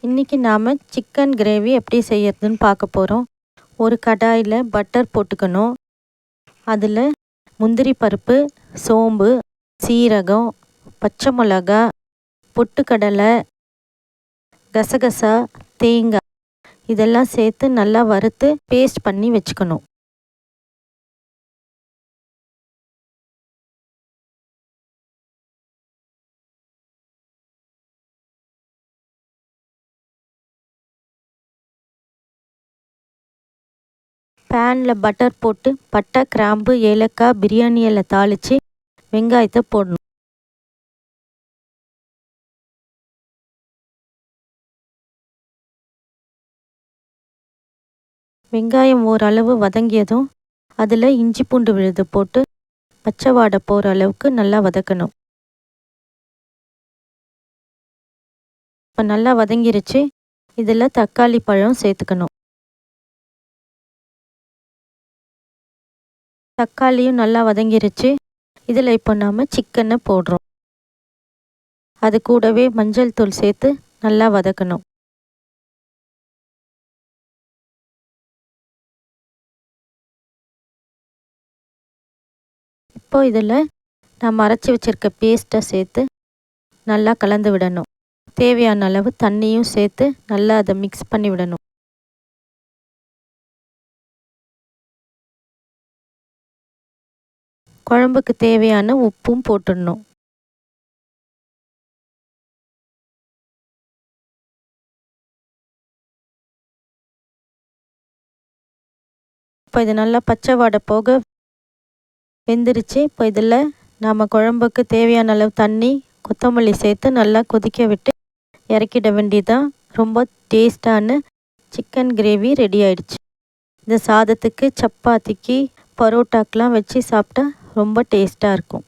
இன்றைக்கி நாம் chicken gravy எப்படி செய்யறதுன்னு பார்க்க போகிறோம். ஒரு கடாயில் பட்டர் போட்டுக்கணும். அதில் முந்திரி பருப்பு, சோம்பு, சீரகம், பச்சை மிளகா, பொட்டுக்கடலை, கசகசா, தேங்காய் இதெல்லாம் சேர்த்து நல்லா வறுத்து பேஸ்ட் பண்ணி வச்சுக்கணும். பேனில் பட்டர் போட்டு பட்டை, கிராம்பு, ஏலக்காய், பிரியாணி இலை தாளித்து வெங்காயத்தை போடணும். வெங்காயம் ஓரளவு வதங்கியதும் அதில் இஞ்சி பூண்டு விழுது போட்டு பச்சை வாடை போகிற அளவுக்கு நல்லா வதக்கணும். இப்போ நல்லா வதங்கிருச்சு. இதில் தக்காளி பழம் சேர்த்துக்கணும். தக்காளியும் நல்லா வதங்கிருச்சு. இதில் இப்போ நாம் சிக்கனை போடுறோம். அது கூடவே மஞ்சள் தூள் சேர்த்து நல்லா வதக்கணும். இப்போ இதில் நாம் அரைச்சி வச்சுருக்க பேஸ்ட்டை சேர்த்து நல்லா கலந்து விடணும். தேவையான அளவு தண்ணியும் சேர்த்து நல்லா அதை மிக்ஸ் பண்ணி விடணும். குழம்புக்கு தேவையான உப்பும் போட்டுடணும். இப்போ இது நல்லா பச்சை வாடை போக வெந்துருச்சு. இப்போ இதில் நாம் குழம்புக்கு தேவையான அளவு தண்ணி, கொத்தமல்லி சேர்த்து நல்லா கொதிக்க விட்டு இறக்கிட வேண்டியதான். ரொம்ப டேஸ்டான சிக்கன் கிரேவி ரெடி ஆயிடுச்சு. இந்த சாதத்துக்கு, சப்பாத்திக்கு, பரோட்டாக்கெலாம் வச்சு சாப்பிட்டா ரொம்ப டேஸ்ட்டாக இருக்கும்.